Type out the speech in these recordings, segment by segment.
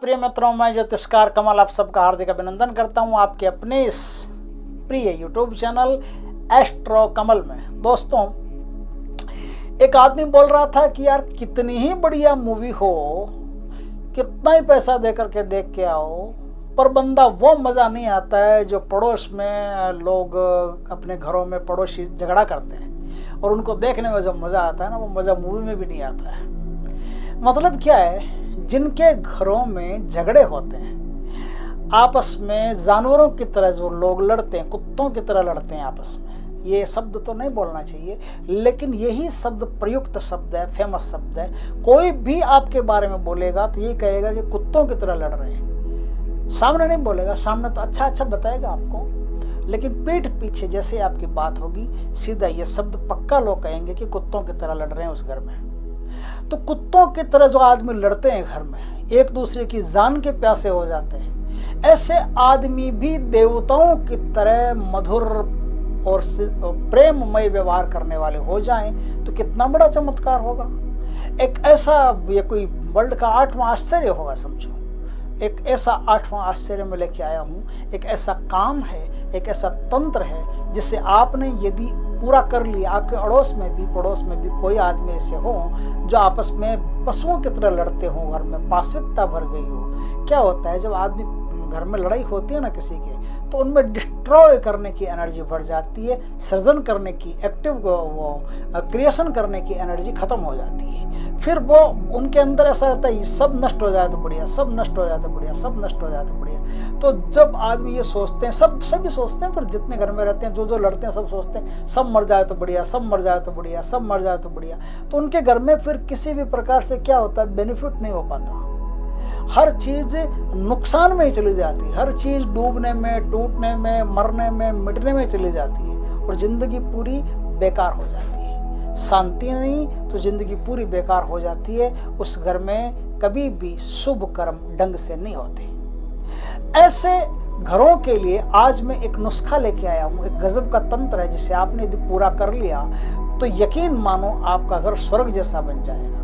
प्रिय मित्रों, मैं ज्योतिषकार कमल आप सबका हार्दिक अभिनंदन करता हूं आपके अपने इस प्रिय यूट्यूब चैनल एस्ट्रो कमल में। दोस्तों, एक आदमी बोल रहा था कि यार कितनी ही बढ़िया मूवी हो, कितना ही पैसा दे करके देख के आओ, पर बंदा वो मज़ा नहीं आता है जो पड़ोस में लोग अपने घरों में पड़ोसी झगड़ा करते हैं और उनको देखने में जो मज़ा आता है ना, वो मज़ा मूवी में भी नहीं आता है। मतलब क्या है, जिनके घरों में झगड़े होते हैं आपस में, जानवरों की तरह जो लोग लड़ते हैं, कुत्तों की तरह लड़ते हैं आपस में, ये शब्द तो नहीं बोलना चाहिए, लेकिन यही शब्द प्रयुक्त शब्द है, फेमस शब्द है। कोई भी आपके बारे में बोलेगा तो ये कहेगा कि कुत्तों की तरह लड़ रहे हैं। सामने नहीं बोलेगा, सामने तो अच्छा अच्छा बताएगा आपको, लेकिन पीठ पीछे जैसे आपकी बात होगी सीधा ये शब्द पक्का लोग कहेंगे कि कुत्तों की तरह लड़ रहे हैं उस घर में। तो कुत्तों की तरह जो आदमी लड़ते हैं घर में, एक दूसरे की जान के प्यासे हो जाते हैं, ऐसे आदमी भी देवताओं की तरह मधुर और प्रेममय व्यवहार करने वाले हो जाएं तो कितना बड़ा चमत्कार होगा। एक ऐसा, ये कोई वर्ल्ड का 8वां आश्चर्य होगा समझो। एक ऐसा 8वां आश्चर्य में लेके आया हूँ। एक ऐसा काम है, एक ऐसा तंत्र है जिसे आपने यदि पूरा कर लिया, आपके अड़ोस में भी पड़ोस में भी कोई आदमी ऐसे हो जो आपस में पशुओं की तरह लड़ते हो, घर में पाशविकता भर गई हो। क्या होता है, जब आदमी घर में लड़ाई होती है ना किसी के, तो उनमें डिस्ट्रॉय करने की एनर्जी बढ़ जाती है, सृजन करने की, एक्टिव वो क्रिएशन करने की एनर्जी खत्म हो जाती है। फिर वो उनके अंदर ऐसा रहता है, सब नष्ट हो जाए तो बढ़िया, सब नष्ट हो जाए तो बढ़िया, सब नष्ट हो जाए तो बढ़िया। तो जब आदमी ये सोचते हैं, सभी सोचते हैं, फिर जितने घर में रहते हैं, जो लड़ते हैं, सब सोचते हैं सब मर जाए तो बढ़िया, सब मर जाए तो बढ़िया, सब मर जाए तो बढ़िया। तो उनके घर में फिर किसी भी प्रकार से क्या होता है, बेनिफिट नहीं हो पाता। हर चीज नुकसान में ही चली जाती है, हर चीज डूबने में, टूटने में, मरने में, मिटने में चली जाती है और जिंदगी पूरी बेकार हो जाती है। शांति नहीं तो जिंदगी पूरी बेकार हो जाती है। उस घर में कभी भी शुभ कर्म ढंग से नहीं होते। ऐसे घरों के लिए आज मैं एक नुस्खा लेके आया हूँ, एक गजब का तंत्र है जिसे आपने यदि पूरा कर लिया तो यकीन मानो आपका घर स्वर्ग जैसा बन जाएगा।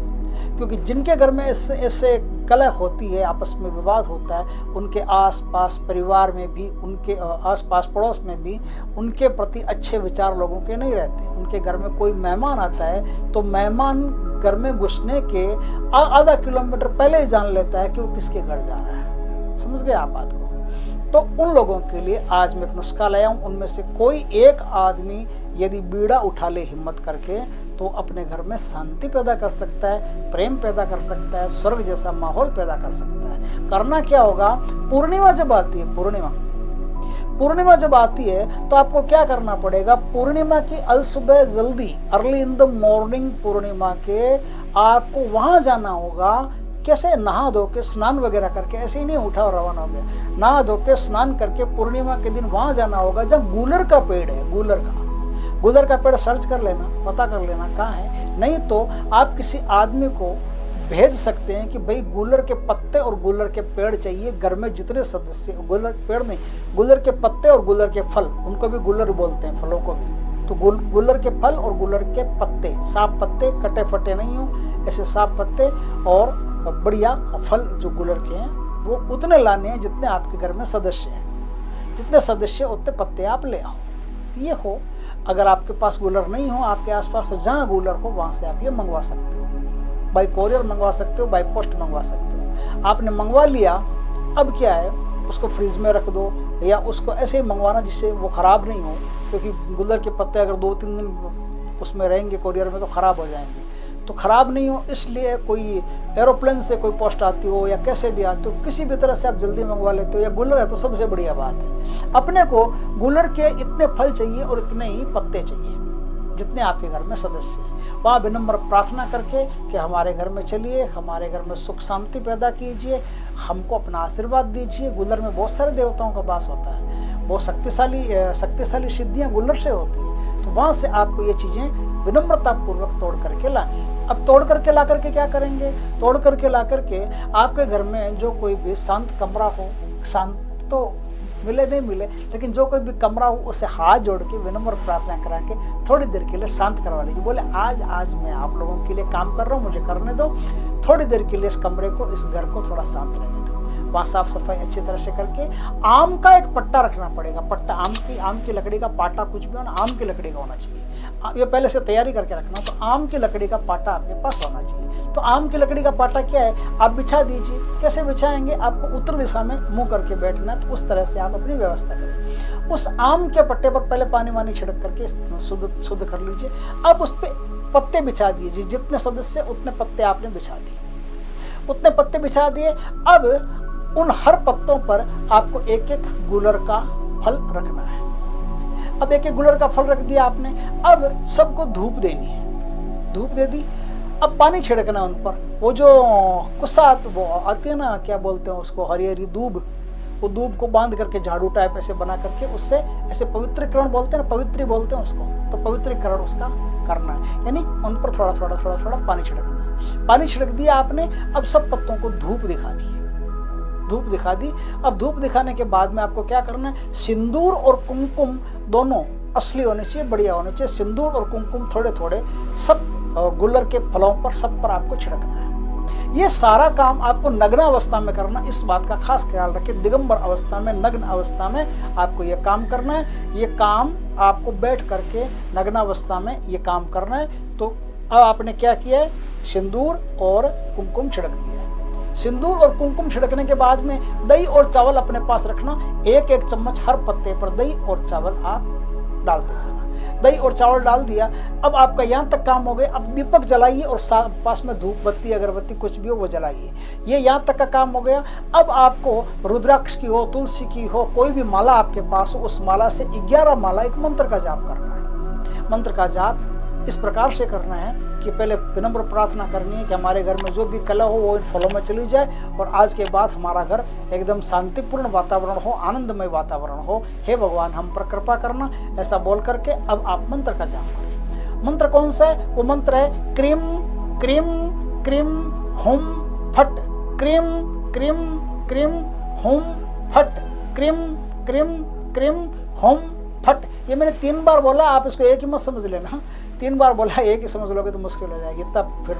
क्योंकि जिनके घर में ऐसे कलह होती है, आपस में विवाद होता है, उनके आसपास परिवार में भी, उनके आसपास पड़ोस में भी उनके प्रति अच्छे विचार लोगों के नहीं रहते। उनके घर में कोई मेहमान आता है तो मेहमान घर में घुसने के आधा किलोमीटर पहले ही जान लेता है कि वो किसके घर जा रहा है। समझ गए आप बात को? तो उन लोगों के लिए आज मैं एक नुस्खा लाया हूँ। उनमें से कोई एक आदमी यदि बीड़ा उठा ले हिम्मत करके, तो अपने घर में शांति पैदा कर सकता है, प्रेम पैदा कर सकता है, स्वर्ग जैसा माहौल पैदा कर सकता है। करना क्या होगा, पूर्णिमा जब आती है, पूर्णिमा जब आती है तो आपको क्या करना पड़ेगा, पूर्णिमा की अलसुबह जल्दी, अर्ली इन द मॉर्निंग पूर्णिमा के आपको वहां जाना होगा। कैसे? नहा धो के, स्नान वगैरह करके, ऐसे ही नहीं उठा और रवाना हो गया, नहा धो के स्नान करके पूर्णिमा के दिन वहां जाना होगा जब गूलर का पेड़ है। गूलर का पेड़ सर्च कर लेना, पता कर लेना कहाँ है। नहीं तो आप किसी आदमी को भेज सकते हैं कि भाई गूलर के पत्ते और गूलर के पेड़ चाहिए घर में। जितने सदस्य, गूलर पेड़ नहीं, गूलर के पत्ते और गूलर के फल, उनको भी गूलर बोलते हैं, फलों को भी। तो गूलर के फल और गूलर के पत्ते, साफ पत्ते, कटे फटे नहीं हो, ऐसे साफ पत्ते और बढ़िया फल जो गूलर के हैं, वो उतने लाने हैं जितने आपके घर में सदस्य हैं। जितने सदस्य उतने पत्ते आप ले आओ। ये हो, अगर आपके पास गूलर नहीं हो, आपके आसपास तो जहाँ गूलर हो वहाँ से आप ये मंगवा सकते हो। बाई कोरियर मंगवा सकते हो, बाई पोस्ट मंगवा सकते हो। आपने मंगवा लिया, अब क्या है, उसको फ्रिज में रख दो या उसको ऐसे ही मंगवाना जिससे वो ख़राब नहीं हो। क्योंकि गूलर के पत्ते अगर 2-3 दिन उसमें रहेंगे कोरियर में तो ख़राब हो जाएंगे। तो ख़राब नहीं हो इसलिए कोई एरोप्लेन से कोई पोस्ट आती हो या कैसे भी आती हो, किसी भी तरह से आप जल्दी मंगवा लेते हो। या गूलर है तो सबसे बढ़िया बात है। अपने को गूलर के इतने फल चाहिए और इतने ही पत्ते चाहिए जितने आपके घर में सदस्य हैं। वहाँ विनम्र प्रार्थना करके कि हमारे घर में चलिए, हमारे घर में सुख शांति पैदा कीजिए, हमको अपना आशीर्वाद दीजिए। गूलर में बहुत सारे देवताओं का वास होता है, बहुत शक्तिशाली सिद्धियाँ गूलर से होती है। तो वहाँ से आपको ये चीज़ें विनम्रता पूर्वक तोड़ करके लानी है। अब तोड़ करके ला करके क्या करेंगे, तोड़ करके ला करके आपके घर में जो कोई भी शांत कमरा हो, शांत तो मिले नहीं मिले, लेकिन जो कोई भी कमरा हो उसे हाथ जोड़ के विनम्र प्रार्थना करा के थोड़ी देर के लिए शांत करवा लीजिए। बोले आज मैं आप लोगों के लिए काम कर रहा हूँ, मुझे करने दो, थोड़ी देर के लिए इस कमरे को, इस घर को थोड़ा शांत रहने दो। वहाँ साफ सफाई अच्छी तरह से करके आम का एक पट्टा रखना पड़ेगा। पट्टा आम की लकड़ी का पाटा, कुछ भी हो ना, आम की लकड़ी का होना चाहिए। ये पहले से तैयारी करके रखना। तो आम की लकड़ी का पाटा आपके पास होना चाहिए। तो आम की लकड़ी का पाटा क्या है, आप बिछा दीजिए। कैसे बिछाएंगे, आपको उत्तर दिशा में मुंह करके बैठना, तो उस तरह से आप अपनी व्यवस्था करें। उस आम के पट्टे पर पहले पानी वानी छिड़क करके शुद्ध कर लीजिए। अब उस पर पत्ते बिछा दीजिए, जितने सदस्य उतने पत्ते आपने बिछा दिए, उतने पत्ते बिछा दिए। अब उन हर पत्तों पर आपको एक एक गुलर का फल रखना है। अब एक एक गुलर का फल रख दिया आपने। अब सबको धूप देनी है, धूप दे दी। अब पानी छिड़कना उन पर। वो जो कुसात वो आती है ना, क्या बोलते हैं उसको, हरी हरी दूब, वो दूब को बांध करके झाड़ू टाइप ऐसे बना करके उससे ऐसे पवित्रीकरण बोलते हैं ना, पवित्री बोलते हैं उसको। तो पवित्रीकरण उसका करना है, यानी उन पर थोड़ा थोड़ा पानी छिड़कना है। पानी छिड़क दिया आपने। अब सब पत्तों को धूप दिखानी है, धूप दिखा दी। अब धूप दिखाने के बाद में आपको क्या करना है, सिंदूर और कुमकुम दोनों असली होने चाहिए, बढ़िया होने चाहिए। सिंदूर और कुमकुम थोड़े थोड़े सब गुलर के फलों पर, सब पर आपको छिड़कना है। ये सारा काम आपको नग्न अवस्था में करना, इस बात का खास ख्याल रखें। दिगंबर अवस्था में, नग्न अवस्था में आपको ये काम करना है। ये काम आपको बैठ करके नग्न अवस्था में ये काम करना है। तो अब आपने क्या किया है, सिंदूर और कुमकुम छिड़क दिया है। सिंदूर और कुमकुम छिड़कने के बाद में दही और चावल अपने पास रखना। एक एक चम्मच हर पत्ते पर दही और चावल आप डाल देना। दही और चावल डाल दिया। अब आपका यहाँ तक काम हो गया। अब दीपक जलाइए और पास में धूप बत्ती अगरबत्ती कुछ भी हो वो जलाइए। ये यहाँ तक का काम हो गया। अब आपको रुद्राक्ष की हो, तुलसी की हो, कोई भी माला आपके पास हो, उस माला से 11 माला एक मंत्र का जाप करना है। मंत्र का जाप इस प्रकार से करना है कि पहले विनम्र प्रार्थना करनी है कि हमारे घर में जो भी कला हो वो इन फलों में चली जाए और आज के बाद हमारा घर एकदम शांतिपूर्ण वातावरण हो, आनंदमय वातावरण हो। हे भगवान हम पर कृपा करना, ऐसा बोल करके अब आप मंत्र का जाप करें। मंत्र कौन सा है, वो मंत्र है क्रीम क्रीम क्रीम हुम फट, क्रीम क्रीम क्रीम हुम फट, क्रीम क्रीम क्रीम हुम फट। ये मैंने 3 बार बोला, आप इसको एक ही मत समझ लेना। 3 बार बोला, एक ही समझ लोगे तो मुश्किल हो जाएगी, तब फिर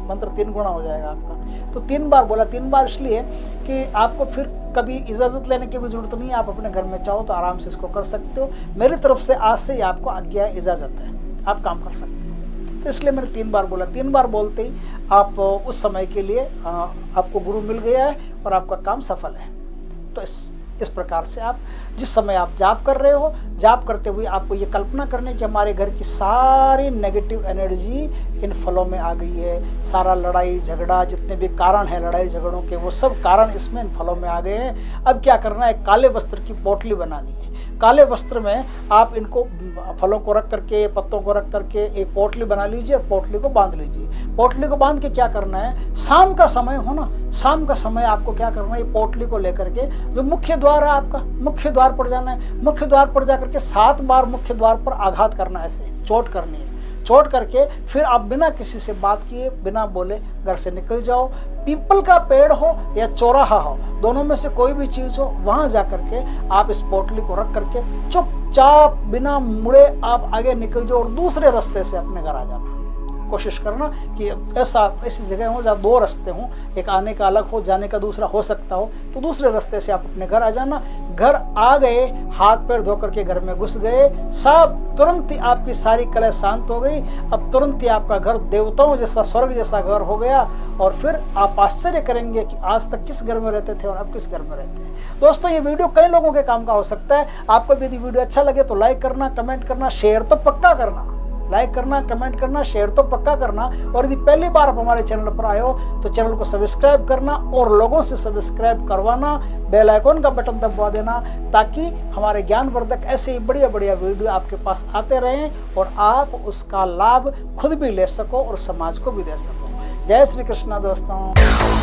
मंत्र 3 गुना हो जाएगा आपका। तो 3 बार बोला। 3 बार इसलिए कि आपको फिर कभी इजाज़त लेने की भी जरूरत नहीं है। आप अपने घर में चाहो तो आराम से इसको कर सकते हो। मेरी तरफ से आज से ही आपको आज्ञा इजाज़त है, आप काम कर सकते हो। तो इसलिए मैंने 3 बार बोला। 3 बार बोलते ही आप उस समय के लिए आपको गुरु मिल गया है और आपका काम सफल है। तो इस प्रकार से आप जिस समय आप जाप कर रहे हो, जाप करते हुए आपको ये कल्पना करनी कि हमारे घर की सारी नेगेटिव एनर्जी इन फलों में आ गई है। सारा लड़ाई झगड़ा, जितने भी कारण हैं लड़ाई झगड़ों के, वो सब कारण इसमें इन फलों में आ गए हैं। अब क्या करना है, काले वस्त्र की पोटली बनानी है। काले वस्त्र में आप इनको फलों को रख करके, पत्तों को रख करके एक पोटली बना लीजिए और पोटली को बांध लीजिए। पोटली को बांध के क्या करना है, शाम का समय हो ना, शाम का समय आपको क्या करना है, ये पोटली को लेकर के जो मुख्य द्वार है आपका, मुख्य द्वार पर जाना है। मुख्य द्वार पर जाकर के 7 बार मुख्य द्वार पर आघात करना है, ऐसे चोट करनी है। चोट करके फिर आप बिना किसी से बात किए, बिना बोले घर से निकल जाओ। पीपल का पेड़ हो या चौराहा हो, दोनों में से कोई भी चीज हो, वहां जाकर के आप इस पोटली को रख करके चुपचाप बिना मुड़े आप आगे निकल जाओ और दूसरे रास्ते से अपने घर आ जाना। कोशिश करना कि ऐसी जगह हो जहाँ 2 रास्ते हों, एक आने का अलग हो, जाने का दूसरा हो सकता हो, तो दूसरे रास्ते से आप अपने घर आ जाना। घर आ गए, हाथ पैर धो करके घर में घुस गए, सब तुरंत ही आपकी सारी कलह शांत हो गई। अब तुरंत ही आपका घर देवताओं जैसा, स्वर्ग जैसा घर हो गया। और फिर आप आश्चर्य करेंगे कि आज तक किस घर में रहते थे और अब किस घर में रहते हैं। दोस्तों, ये वीडियो कई लोगों के काम का हो सकता है। आपको भी यदि वीडियो अच्छा लगे तो लाइक करना, कमेंट करना, शेयर तो पक्का करना। लाइक करना, कमेंट करना, शेयर तो पक्का करना। और यदि पहली बार आप हमारे चैनल पर आए हो तो चैनल को सब्सक्राइब करना और लोगों से सब्सक्राइब करवाना, बेल आइकन का बटन दबा देना, ताकि हमारे ज्ञानवर्धक ऐसे ही बढ़िया बढ़िया वीडियो आपके पास आते रहें और आप उसका लाभ खुद भी ले सको और समाज को भी दे सको। जय श्री कृष्णा दोस्तों।